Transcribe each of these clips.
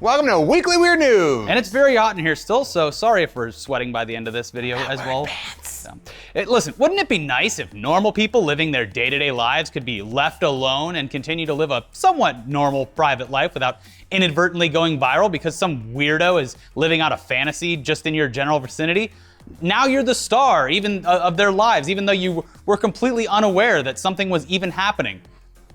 Welcome to Weekly Weird News. And it's very hot in here still, so sorry if we're sweating by the end of this video as well. Listen, wouldn't it be nice if normal people living their day-to-day lives could be left alone and continue to live a somewhat normal private life without inadvertently going viral because some weirdo is living out a fantasy just in your general vicinity? Now you're the star even of their lives, even though you were completely unaware that something was even happening.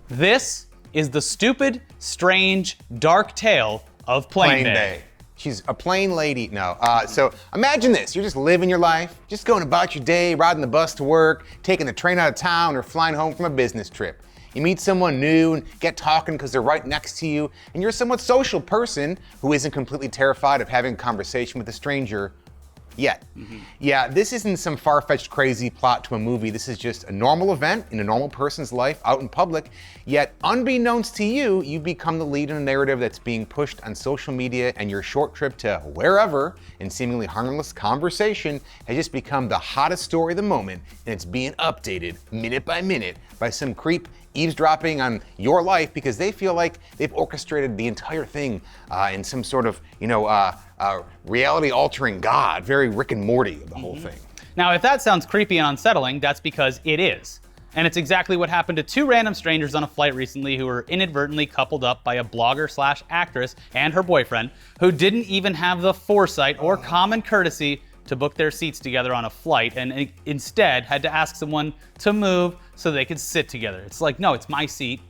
This is the stupid, strange, dark tale of Plane Bae. She's a plain lady. No. So imagine this. You're just living your life, just going about your day, riding the bus to work, taking the train out of town, or flying home from a business trip. You meet someone new and get talking because they're right next to you, and you're a somewhat social person who isn't completely terrified of having a conversation with a stranger yet. Yeah, this isn't some far-fetched crazy plot to a movie. This is just a normal event in a normal person's life out in public, yet unbeknownst to you, you become the lead in a narrative that's being pushed on social media, and your short trip to wherever in seemingly harmless conversation has just become the hottest story of the moment, and it's being updated minute by minute by some creep eavesdropping on your life because they feel like they've orchestrated the entire thing in some sort of, reality-altering God, very Rick and Morty of the whole thing. Now, if that sounds creepy and unsettling, that's because it is. And it's exactly what happened to two random strangers on a flight recently who were inadvertently coupled up by a blogger/actress and her boyfriend who didn't even have the foresight or common courtesy to book their seats together on a flight and instead had to ask someone to move so they could sit together. It's like, no, it's my seat.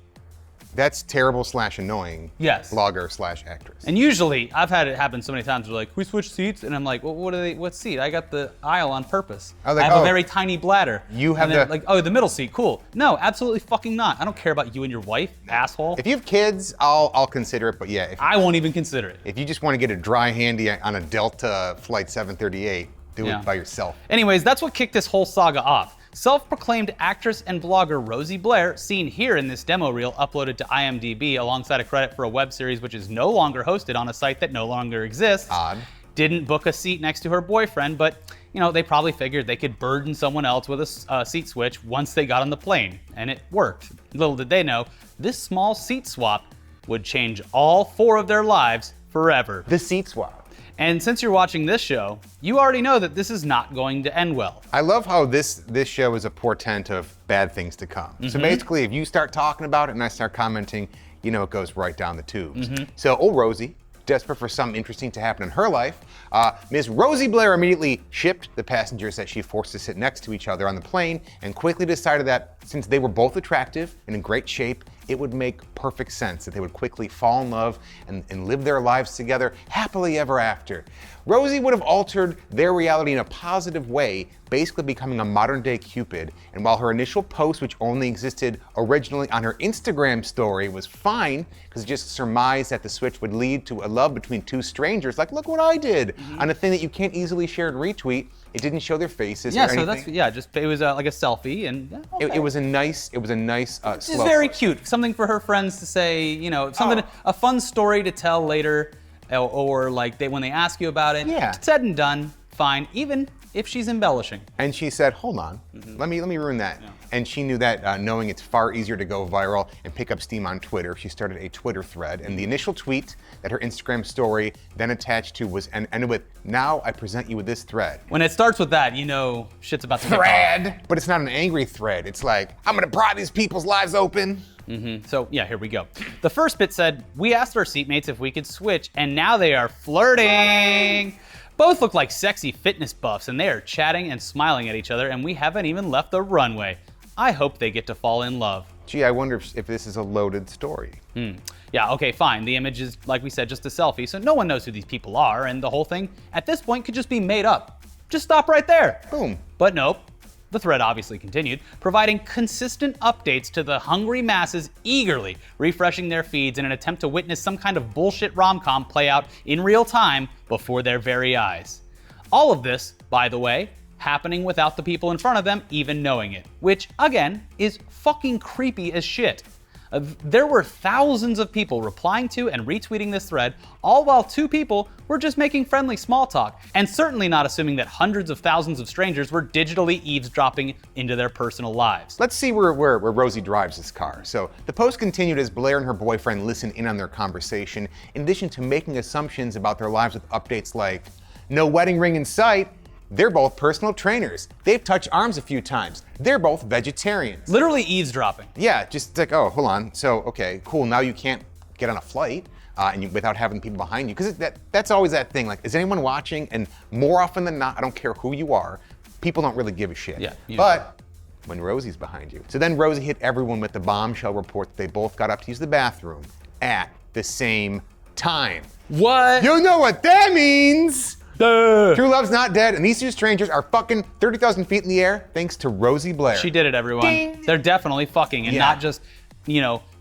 That's terrible/annoying. Yes. Blogger/actress. And usually, I've had it happen so many times, they're like, we switch seats? And I'm like, well, what seat? I got the aisle on purpose. I was like, I have a very tiny bladder. You have the middle seat, cool. No, absolutely fucking not. I don't care about you and your wife, asshole. If you have kids, I'll consider it, but yeah. I won't even consider it. If you just want to get a dry handy on a Delta Flight 738, do it by yourself. Anyways, that's what kicked this whole saga off. Self-proclaimed actress and blogger Rosie Blair, seen here in this demo reel uploaded to IMDb alongside a credit for a web series which is no longer hosted on a site that no longer exists, didn't book a seat next to her boyfriend, but they probably figured they could burden someone else with a seat switch once they got on the plane, and it worked. Little did they know, this small seat swap would change all four of their lives forever. The seat swap. And since you're watching this show, you already know that this is not going to end well. I love how this show is a portent of bad things to come. So basically, if you start talking about it and I start commenting, it goes right down the tubes. So old Rosie, desperate for something interesting to happen in her life, Ms. Rosie Blair immediately shipped the passengers that she forced to sit next to each other on the plane and quickly decided that since they were both attractive and in great shape, it would make perfect sense that they would quickly fall in love and live their lives together happily ever after. Rosie would have altered their reality in a positive way, basically becoming a modern-day Cupid, and while her initial post, which only existed originally on her Instagram story, was fine, because it just surmised that the switch would lead to a love between two strangers, like, look what I did, on a thing that you can't easily share and retweet. It didn't show their faces or anything. It was like a selfie, and it was a nice It's very cute. Something for her friends to say, a fun story to tell later, or like when they ask you about it. Yeah. Said and done, fine, even if she's embellishing. And she said, hold on, let me ruin that. Yeah. And she knew that knowing it's far easier to go viral and pick up steam on Twitter, she started a Twitter thread. And the initial tweet that her Instagram story then attached to was ended with, now I present you with this thread. When it starts with that, shit's about to thread. But it's not an angry thread. It's like, I'm gonna pry these people's lives open. So yeah, here we go. The first bit said, we asked our seatmates if we could switch, and now they are flirting. Both look like sexy fitness buffs, and they are chatting and smiling at each other, and we haven't even left the runway. I hope they get to fall in love. Gee, I wonder if this is a loaded story. Yeah, okay, fine. The image is, like we said, just a selfie, so no one knows who these people are, and the whole thing, at this point, could just be made up. Just stop right there. Boom. But nope. The thread obviously continued, providing consistent updates to the hungry masses eagerly refreshing their feeds in an attempt to witness some kind of bullshit rom-com play out in real time before their very eyes. All of this, by the way, happening without the people in front of them even knowing it, which, again, is fucking creepy as shit. There were thousands of people replying to and retweeting this thread, all while 2 people were just making friendly small talk, and certainly not assuming that hundreds of thousands of strangers were digitally eavesdropping into their personal lives. Let's see where Rosie drives this car. So the post continued as Blair and her boyfriend listened in on their conversation, in addition to making assumptions about their lives with updates like, no wedding ring in sight, they're both personal trainers, they've touched arms a few times, they're both vegetarians. Literally eavesdropping. Yeah, just like, oh, hold on, so, okay, cool, now you can't get on a flight without having people behind you, because that's always that thing, like, is anyone watching? And more often than not, I don't care who you are, people don't really give a shit. Yeah, but when Rosie's behind you. So then Rosie hit everyone with the bombshell report that they both got up to use the bathroom at the same time. What? You know what that means! Duh. True love's not dead, and these 2 strangers are fucking 30,000 feet in the air thanks to Rosie Blair. She did it, everyone. Ding. They're definitely fucking, and Yeah. not just,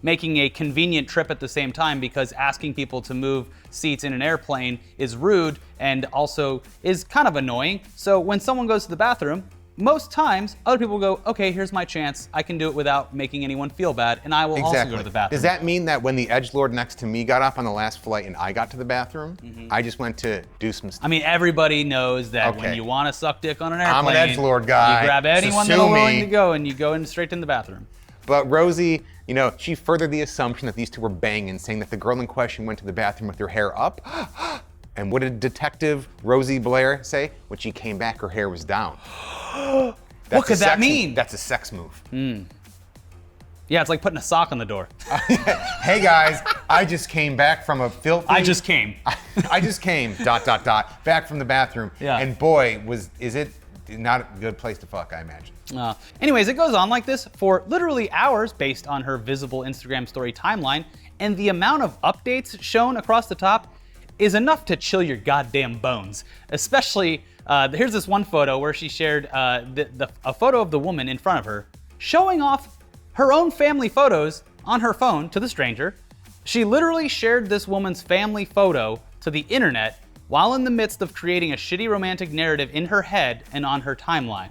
making a convenient trip at the same time, because asking people to move seats in an airplane is rude and also is kind of annoying. So when someone goes to the bathroom, most times other people go, okay, here's my chance. I can do it without making anyone feel bad, and I will also go to the bathroom. Does that mean that when the edgelord next to me got up on the last flight and I got to the bathroom, I just went to do some stuff? I mean, everybody knows that Okay. when you want to suck dick on an airplane, I'm an edgelord guy. you grab anyone So that'll sue willing me. to go, and you go in straight in the bathroom. But Rosie, she furthered the assumption that these 2 were banging, saying that the girl in question went to the bathroom with her hair up. And what did Detective Rosie Blair say? When she came back, her hair was down. What could that mean? That's a sex move. Yeah, it's like putting a sock on the door. Hey guys, I just came back from a filthy... I just came. I just came, ... back from the bathroom. Yeah. And boy, is it not a good place to fuck, I imagine. Anyways, it goes on like this for literally hours based on her visible Instagram story timeline, and the amount of updates shown across the top is enough to chill your goddamn bones. Especially, here's this one photo where she shared a photo of the woman in front of her, showing off her own family photos on her phone to the stranger. She literally shared this woman's family photo to the internet while in the midst of creating a shitty romantic narrative in her head and on her timeline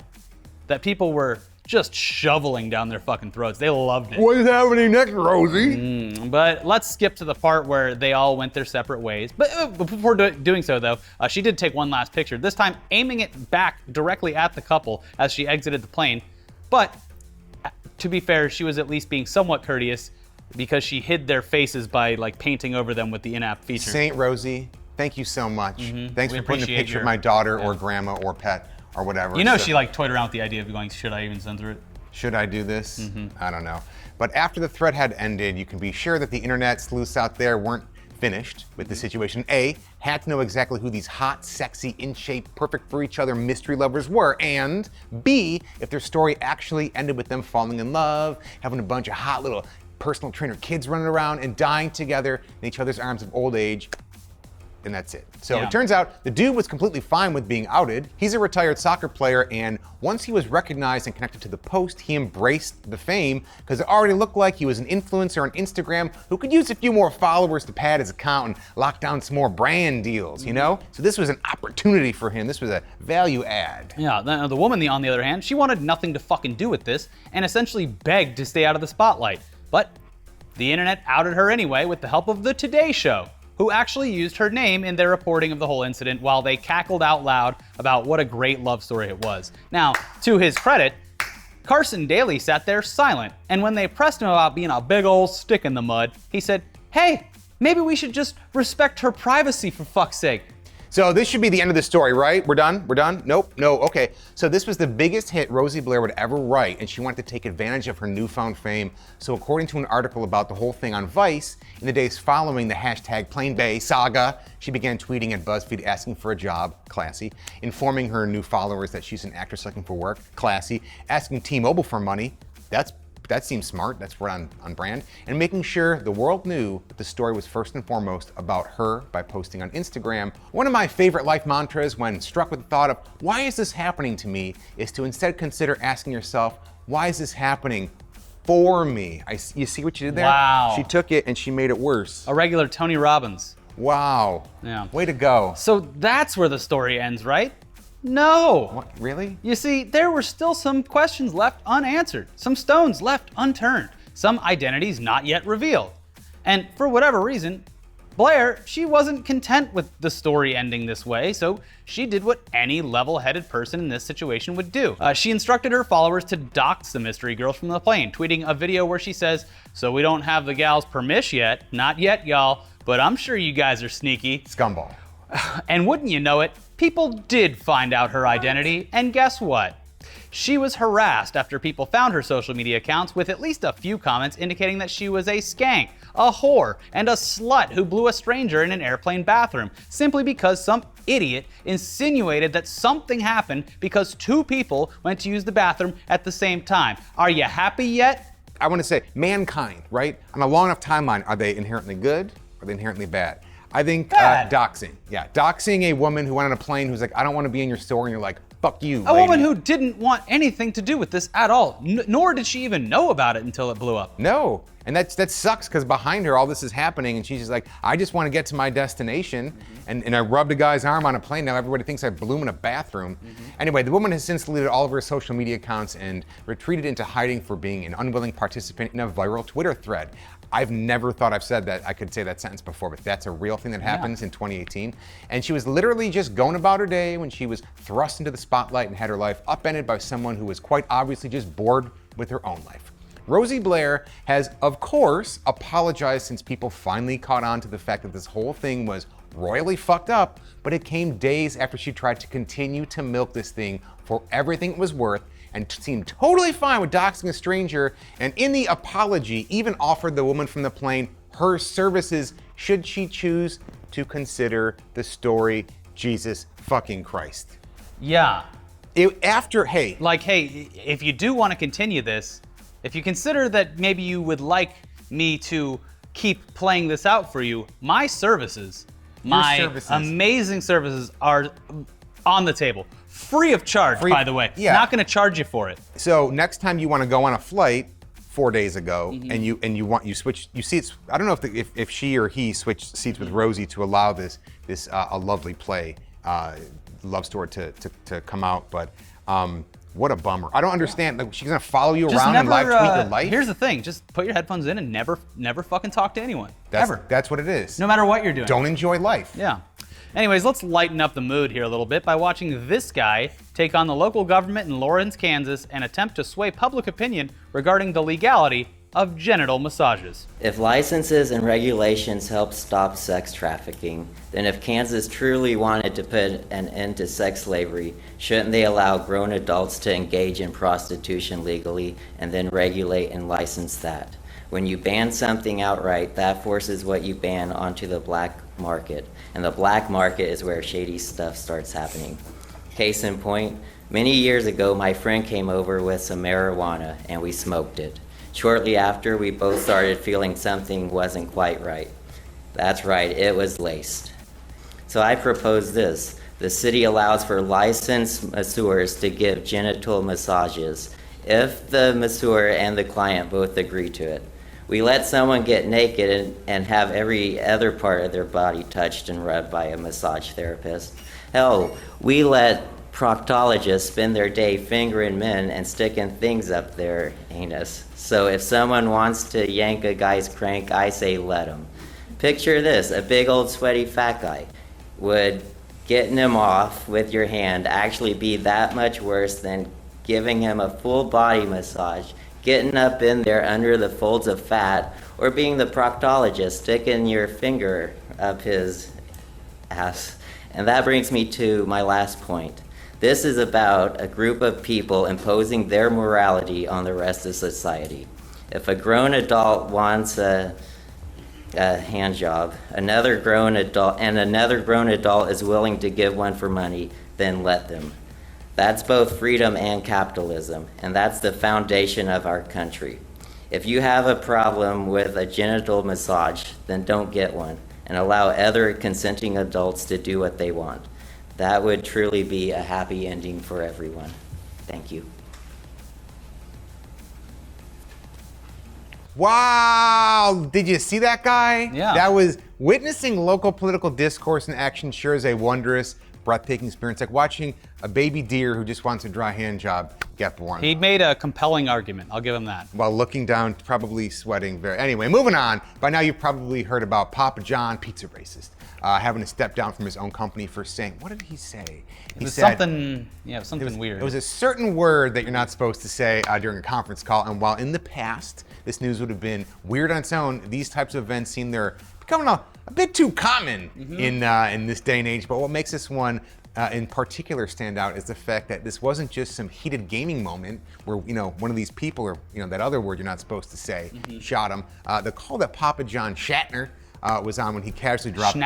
that people were just shoveling down their fucking throats. They loved it. What is happening next, Rosie? But let's skip to the part where they all went their separate ways. But before doing so, though, she did take one last picture, this time aiming it back directly at the couple as she exited the plane. But to be fair, she was at least being somewhat courteous because she hid their faces by painting over them with the in-app feature. Saint Rosie, thank you so much. Thanks We for putting a appreciate picture of my daughter or grandma or pet or whatever. She toyed around with the idea of going, should I even censor it? Should I do this? I don't know. But after the thread had ended, you can be sure that the internet sleuths out there weren't finished with the situation. A, had to know exactly who these hot, sexy, in shape, perfect for each other mystery lovers were, and B, if their story actually ended with them falling in love, having a bunch of hot little personal trainer kids running around and dying together in each other's arms of old age, and that's it. So Yeah. it turns out the dude was completely fine with being outed. He's a retired soccer player, and once he was recognized and connected to the post, he embraced the fame because it already looked like he was an influencer on Instagram who could use a few more followers to pad his account and lock down some more brand deals, So this was an opportunity for him. This was a value add. Yeah, the woman, on the other hand, she wanted nothing to fucking do with this and essentially begged to stay out of the spotlight. But the internet outed her anyway with the help of the Today Show, who actually used her name in their reporting of the whole incident while they cackled out loud about what a great love story it was. Now, to his credit, Carson Daly sat there silent, and when they pressed him about being a big old stick in the mud, he said, hey, maybe we should just respect her privacy for fuck's sake. So this should be the end of the story, right? We're done? We're done? Nope, no, okay. So this was the biggest hit Rosie Blair would ever write, and she wanted to take advantage of her newfound fame. So according to an article about the whole thing on Vice, in the days following the hashtag Plane Bae saga, she began tweeting at BuzzFeed asking for a job, classy, informing her new followers that she's an actress looking for work, classy, asking T-Mobile for money, that seems smart, that's right on brand, and making sure the world knew that the story was first and foremost about her by posting on Instagram. One of my favorite life mantras when struck with the thought of, why is this happening to me, is to instead consider asking yourself, why is this happening for me? You see what you did there? Wow. She took it and she made it worse. A regular Tony Robbins. Wow. Yeah. Way to go. So that's where the story ends, right? No. What, really? You see, there were still some questions left unanswered, some stones left unturned. some identities not yet revealed. And for whatever reason, Blair, she wasn't content with the story ending this way, so she did what any level-headed person in this situation would do. She instructed her followers to dox the mystery girls from the plane, tweeting a video where she says, "So we don't have the gals' permission yet, not yet, y'all, but I'm sure you guys are sneaky." Scumball. And wouldn't you know it, people did find out her identity, and guess what? She was harassed after people found her social media accounts with at least a few comments indicating that she was a skank, a whore, and a slut who blew a stranger in an airplane bathroom, simply because some idiot insinuated that something happened because two people went to use the bathroom at the same time. Are you happy yet? I want to say, mankind, right? On a long enough timeline, are they inherently good or are they inherently bad? I think doxing. Yeah, doxing a woman who went on a plane who's like, "I don't want to be in your store," and you're like, "Fuck you, A lady." woman who didn't want anything to do with this at all, nor did she even know about it until it blew up. No, and that sucks because behind her all this is happening and she's just like, "I just want to get to my destination," and I rubbed a guy's arm on a plane. Now everybody thinks I blew him in a bathroom. Anyway, the woman has since deleted all of her social media accounts and retreated into hiding for being an unwilling participant in a viral Twitter thread. I've never thought I've said that I could say that sentence before, but that's a real thing that happens in 2018. And she was literally just going about her day when she was thrust into the spotlight and had her life upended by someone who was quite obviously just bored with her own life. Rosie Blair has, of course, apologized since people finally caught on to the fact that this whole thing was royally fucked up, but it came days after she tried to continue to milk this thing for everything it was worth and seemed totally fine with doxing a stranger, and in the apology even offered the woman from the plane her services should she choose to consider the story. Jesus fucking Christ. Yeah. Hey. Like, hey, if you do want to continue this, if you consider that maybe you would like me to keep playing this out for you, my services, amazing services are on the table. Free of charge, by the way. Yeah. Not going to charge you for it. So next time you want to go on a flight 4 days ago, and you switch, you see it's, I don't know if she or he switched seats with Rosie to allow this a lovely play love story to come out, but what a bummer. I don't understand. Like, she's gonna follow you around and live tweet your life. Here's the thing: just put your headphones in and never fucking talk to anyone. Ever. That's what it is. No matter what you're doing. Don't enjoy life. Yeah. Anyways, let's lighten up the mood here a little bit by watching this guy take on the local government in Lawrence, Kansas, and attempt to sway public opinion regarding the legality of genital massages. If licenses and regulations help stop sex trafficking, then if Kansas truly wanted to put an end to sex slavery, shouldn't they allow grown adults to engage in prostitution legally and then regulate and license that? When you ban something outright, that forces what you ban onto the black market. And the black market is where shady stuff starts happening. Case in point, many years ago, my friend came over with some marijuana and we smoked it. Shortly after, we both started feeling something wasn't quite right. That's right, it was laced. So I proposed this. The city allows for licensed masseurs to give genital massages if the masseur and the client both agree to it. We let someone get naked and have every other part of their body touched and rubbed by a massage therapist. Hell, we let proctologists spend their day fingering men and sticking things up their anus. So if someone wants to yank a guy's crank, I say let him. Picture this, a big old sweaty fat guy. Would getting him off with your hand actually be that much worse than giving him a full body massage, getting up in there under the folds of fat, or being the proctologist sticking your finger up his ass? And that brings me to my last point. This is about a group of people imposing their morality on the rest of society. If a grown adult wants a hand job, another grown adult is willing to give one for money, then let them. That's both freedom and capitalism, and that's the foundation of our country. If you have a problem with a genital massage, then don't get one, and allow other consenting adults to do what they want. That would truly be a happy ending for everyone. Thank you. Wow, did you see that guy? Yeah. That was witnessing local political discourse in action sure is a wondrous breathtaking experience, like watching a baby deer who just wants a dry hand job get born. He made a compelling argument. I'll give him that. While looking down, probably sweating very. Anyway, moving on. By now you've probably heard about Papa John, pizza racist, having to step down from his own company for saying, what did he say? He said something weird. It was a certain word that you're not supposed to say during a conference call. And while in the past this news would have been weird on its own, these types of events seem they're becoming a bit too common in this day and age. But what makes this one in particular stand out is the fact that this wasn't just some heated gaming moment where one of these people, or that other word you're not supposed to say, shot him. The call that Papa John Shatner was on when he casually dropped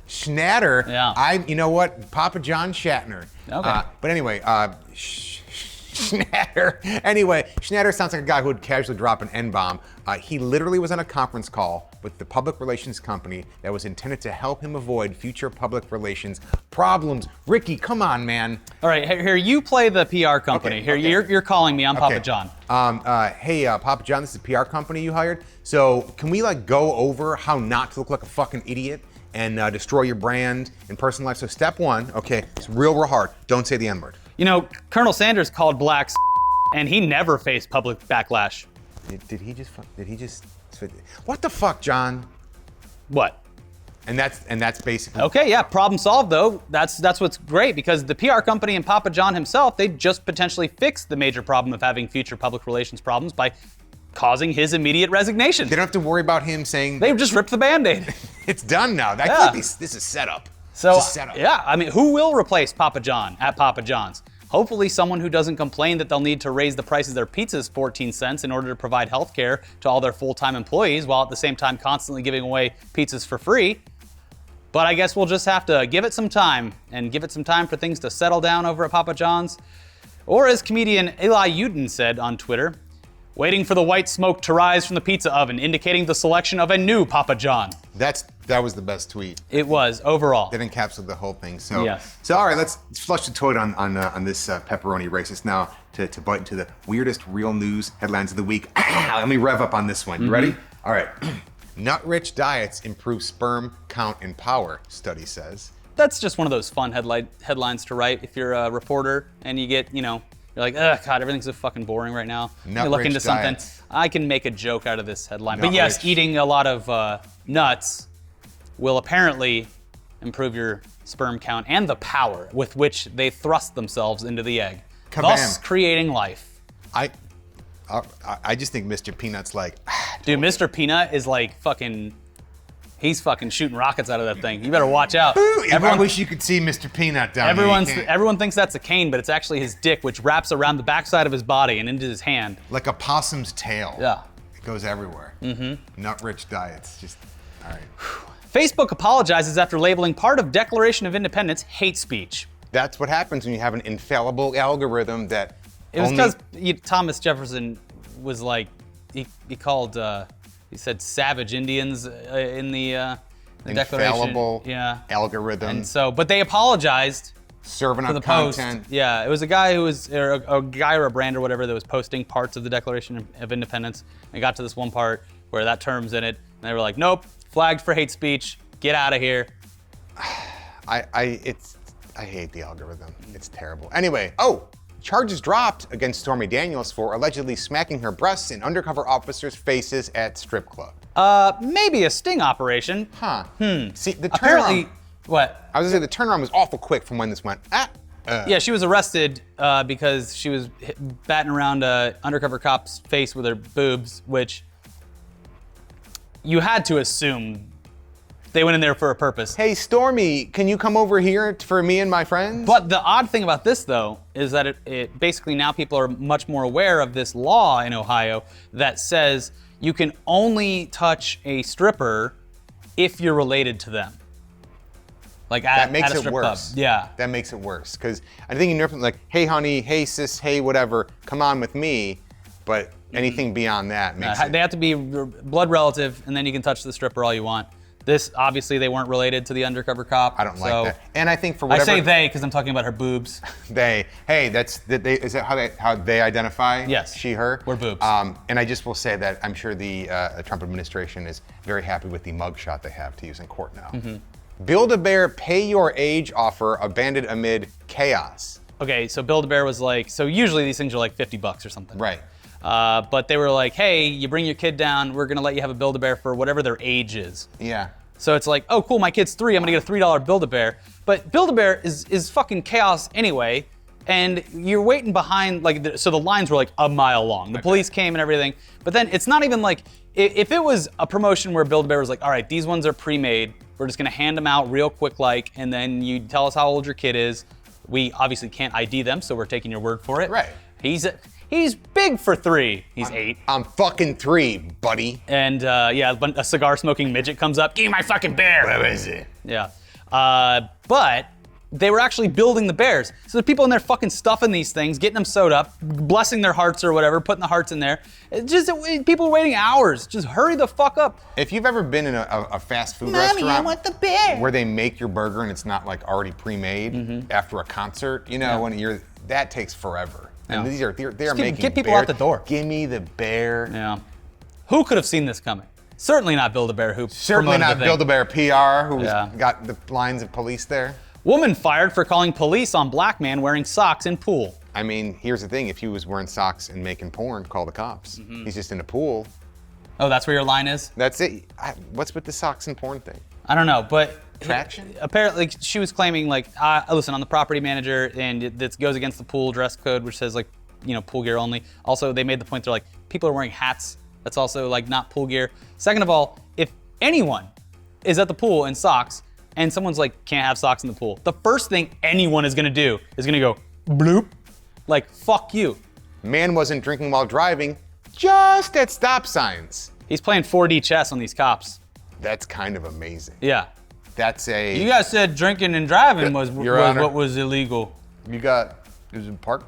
Schnatter. Yeah. You know what? Papa John Shatner. Okay. But anyway, Schnatter. Anyway, Schnatter sounds like a guy who would casually drop an N-bomb. He literally was on a conference call with the public relations company that was intended to help him avoid future public relations problems. Ricky, come on, man. All right, here you play the PR company. Okay, Here, okay. you're calling me. I'm Papa John. Hey, Papa John, this is a PR company you hired. So can we go over how not to look like a fucking idiot and destroy your brand in personal life? So step one, okay, it's real hard. Don't say the N-word. Colonel Sanders called blacks, and he never faced public backlash. Did he just? What the fuck, John? What? And that's basically. Okay, yeah, problem solved though. That's what's great, because the PR company and Papa John himself, they just potentially fixed the major problem of having future public relations problems by causing his immediate resignation. They don't have to worry about him saying. They've just ripped the Band-Aid. It's done now. I think this is set up. So, it's a setup. yeah, I mean, who will replace Papa John at Papa John's? Hopefully someone who doesn't complain that they'll need to raise the prices of their pizzas 14 cents in order to provide health care to all their full-time employees, while at the same time constantly giving away pizzas for free. But I guess we'll just have to give it some time, and give it some time for things to settle down over at Papa John's. Or as comedian Eli Uden said on Twitter, waiting for the white smoke to rise from the pizza oven, indicating the selection of a new Papa John. That was the best tweet. It was, overall. That encapsulated the whole thing. So, yes. So all right, let's flush the toilet on this pepperoni racist now to bite into the weirdest real news headlines of the week. Let me rev up on this one. You ready? All right. Nut-rich diets improve sperm count and power, study says. That's just one of those fun headlines to write if you're a reporter and you get, you're like, ugh, God, everything's so fucking boring right now. Let me look into something. Diets. I can make a joke out of this headline. Nut But yes, rich. eating a lot of nuts will apparently improve your sperm count and the power with which they thrust themselves into the egg, Kabam. thus creating life. I just think Mr. Peanut's like, Dude, Mr. Peanut is like he's fucking shooting rockets out of that thing. You better watch out. I wish you could see Mr. Peanut down here. You can't. Everyone thinks that's a cane, but it's actually his dick, which wraps around the backside of his body and into his hand. Like a possum's tail. Yeah. It goes everywhere. Nut-rich diets, just, all right. Facebook apologizes after labeling part of Declaration of Independence hate speech. That's what happens when you have an infallible algorithm that It was only... because Thomas Jefferson was like, he called, he said savage Indians in the Declaration. Infallible Yeah. algorithm. And so, but they apologized serving for up the content. post. Yeah, it was a guy who was, or a guy or a brand or whatever that was posting parts of the Declaration of Independence. And got to this one part where that term's in it, and they were like, nope, flagged for hate speech, get out of here. I hate the algorithm. It's terrible. Anyway, charges dropped against Stormy Daniels for allegedly smacking her breasts in undercover officers' faces at strip club. Maybe a sting operation. See, the Apparently, turnaround. what? I was gonna say the turnaround was awful quick from when this went. Yeah, she was arrested because she was batting around a undercover cop's face with her boobs, which you had to assume they went in there for a purpose. Hey, Stormy, can you come over here for me and my friends? But the odd thing about this, though, is that it basically now people are much more aware of this law in Ohio that says you can only touch a stripper if you're related to them. Like that makes at a it strip worse. club. Yeah. That makes it worse. Because I think in Europe, like, hey, honey, hey, sis, hey, whatever, come on with me. But anything beyond that makes it... They have to be blood relative, and then you can touch the stripper all you want. This, obviously, they weren't related to the undercover cop. I don't like that. And I think for whatever... I say they because I'm talking about her boobs. They. Hey, is that how they identify? Yes. She, her? We're boobs. And I just will say that I'm sure the Trump administration is very happy with the mugshot they have to use in court now. Build-A-Bear pay your age offer abandoned amid chaos. Okay, so Build-A-Bear was like, so usually these things are like $50 or something. Right. But they were like, hey, you bring your kid down, we're gonna let you have a Build-A-Bear for whatever their age is. Yeah. So it's like, oh cool, my kid's 3, I'm gonna get a $3 Build-A-Bear. But Build-A-Bear is fucking chaos anyway, and you're waiting behind, like, so the lines were like a mile long. The police came and everything, but then it's not even like, if it was a promotion where Build-A-Bear was like, all right, these ones are pre-made, we're just gonna hand them out real quick like, and then you tell us how old your kid is. We obviously can't ID them, so we're taking your word for it. Right. He's big for 3. He's 8. I'm fucking 3, buddy. And yeah, a cigar smoking midget comes up, give me my fucking bear. Where is it? Yeah. But they were actually building the bears. So the people in there fucking stuffing these things, getting them sewed up, blessing their hearts or whatever, putting the hearts in there. People waiting hours. Just hurry the fuck up. If you've ever been in a fast food Mommy, restaurant I want the bear. where they make your burger and it's not like already pre-made after a concert, you know, when that takes forever. And Yeah. they're making get people bears. out the door. Give me the bear. Yeah. Who could have seen this coming? Certainly not Build-A-Bear who Certainly promoted not the thing. Build-A-Bear PR who's Yeah. got the lines of police there. Woman fired for calling police on black man wearing socks in pool. I mean, here's the thing. If he was wearing socks and making porn, call the cops. He's just in a pool. Oh, that's where your line is? That's it. What's with the socks and porn thing? I don't know, but Traction? apparently she was claiming like, listen, I'm the property manager and this goes against the pool dress code, which says like, you know, pool gear only. Also, they made the point they're like, people are wearing hats. That's also like not pool gear. Second of all, if anyone is at the pool in socks and someone's like, can't have socks in the pool, the first thing anyone is gonna do is gonna go bloop, like fuck you. Man wasn't drinking while driving, just at stop signs. He's playing 4D chess on these cops. That's kind of amazing. Yeah. That's a. You guys said drinking and driving was Your Honor. what was illegal. You got. It was in park.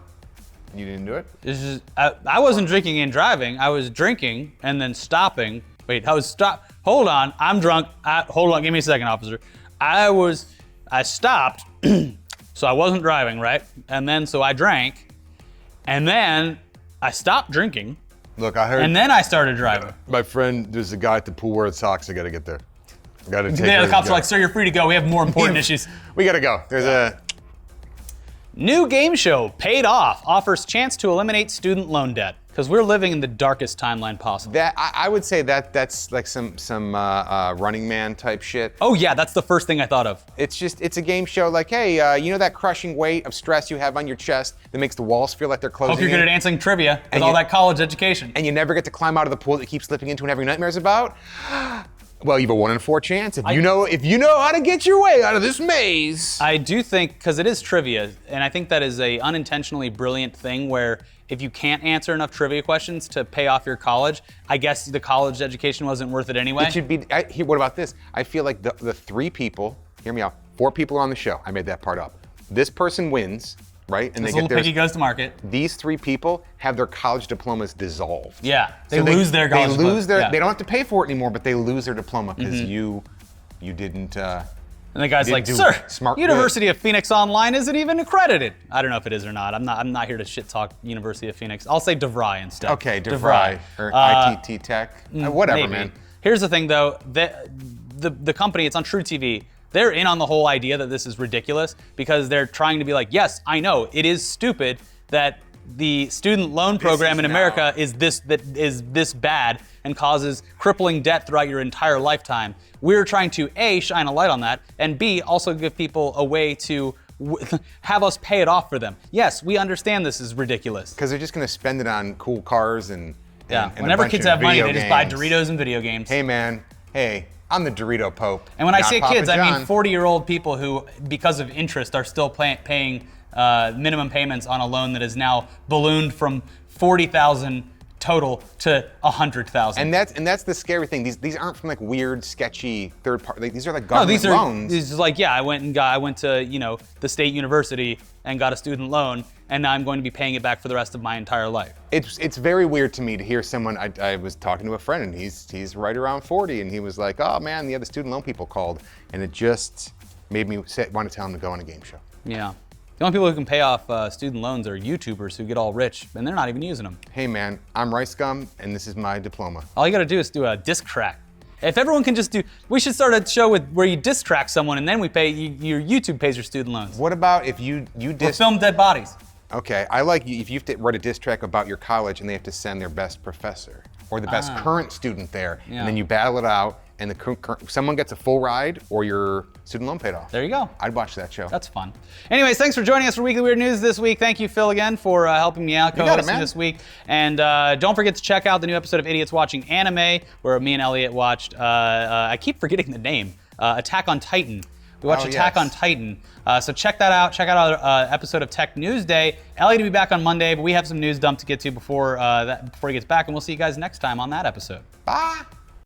You didn't do it. This is I wasn't drinking and driving. I was drinking and then stopping. Wait, I was stop. Hold on, I'm drunk. Hold on, give me a second, officer. I stopped, so I wasn't driving, right? And then so I drank, and then I stopped drinking, Look, I heard. and then I started driving. My friend, there's a guy at the pool wearing socks. I gotta get there. I gotta take. Yeah, the cops are like, sir, you're free to go. We have more important issues. We gotta go. There's a. New game show paid off offers chance to eliminate student loan debt because we're living in the darkest timeline possible. That I would say that's like some Running Man type shit. Oh yeah, that's the first thing I thought of. It's a game show like, hey, you know that crushing weight of stress you have on your chest that makes the walls feel like they're closing Hope you're good in? at answering trivia with And all you- that college education. And you never get to climb out of the pool that you keep slipping into and having nightmares about? Well, you have a 1 in 4 chance if you know how to get your way out of this maze. I do think, because it is trivia, and I think that is a unintentionally brilliant thing where if you can't answer enough trivia questions to pay off your college, I guess the college education wasn't worth it anyway. It should be. What about this? I feel like the 3 people. Hear me out. 4 people are on the show. I made that part up. This person wins, right? And this they little get theirs. piggy goes to market. These 3 people have their college diplomas dissolved. Yeah, they So lose their college They lose their. diploma. Yeah. They don't have to pay for it anymore, but they lose their diploma because you didn't. And the guy's Didn't like, do sir, smart University of Phoenix Online isn't even accredited. I don't know if it is or not. I'm not here to shit talk University of Phoenix. I'll say DeVry instead. Okay, DeVry or ITT Tech, whatever, Maybe. man. Here's the thing though, the company, it's on True TV. They're in on the whole idea that this is ridiculous because they're trying to be like, yes, I know, it is stupid that the student loan program in America is this bad and causes crippling debt throughout your entire lifetime. We're trying to A, shine a light on that, and B, also give people a way to have us pay it off for them. Yes, we understand this is ridiculous. Because they're just gonna spend it on cool cars and Yeah, and a whenever bunch kids of have money, video they just buy games. Doritos and video games. Hey man, hey, I'm the Dorito Pope. And when I not say Papa kids, I mean John. 40-year-old people who, because of interest, are still paying minimum payments on a loan that is now ballooned from $40,000 total to $100,000. And that's the scary thing. These aren't from like weird, sketchy third party. Like, these are like no, government these are loans. these are like, yeah, I went to the state university and got a student loan, and now I'm going to be paying it back for the rest of my entire life. It's very weird to me to hear someone. I was talking to a friend, and he's right around 40, and he was like, "Oh man, the student loan people called," and it just made me want to tell him to go on a game show. Yeah. The only people who can pay off student loans are YouTubers who get all rich, and they're not even using them. Hey man, I'm Rice Gum, and this is my diploma. All you gotta do is do a disc track. If everyone can just do, we should start a show where you diss track someone and then we pay, your YouTube pays your student loans. What about if you Or diss? film dead bodies. Okay, I like if you have to write a diss track about your college and they have to send their best professor or the best current student there, Yeah. and then you battle it out, and someone gets a full ride or your student loan paid off. There you go. I'd watch that show. That's fun. Anyways, thanks for joining us for Weekly Weird News this week. Thank you, Phil, again, for helping me out got it, co-hosting man. this week. And don't forget to check out the new episode of Idiots Watching Anime, where me and Elliot watched, I keep forgetting the name, Attack on Titan. We watched Attack on Titan. So check that out. Check out our episode of Tech News Day. Elliot will be back on Monday, but we have some news dump to get to before he gets back, and we'll see you guys next time on that episode. Bye.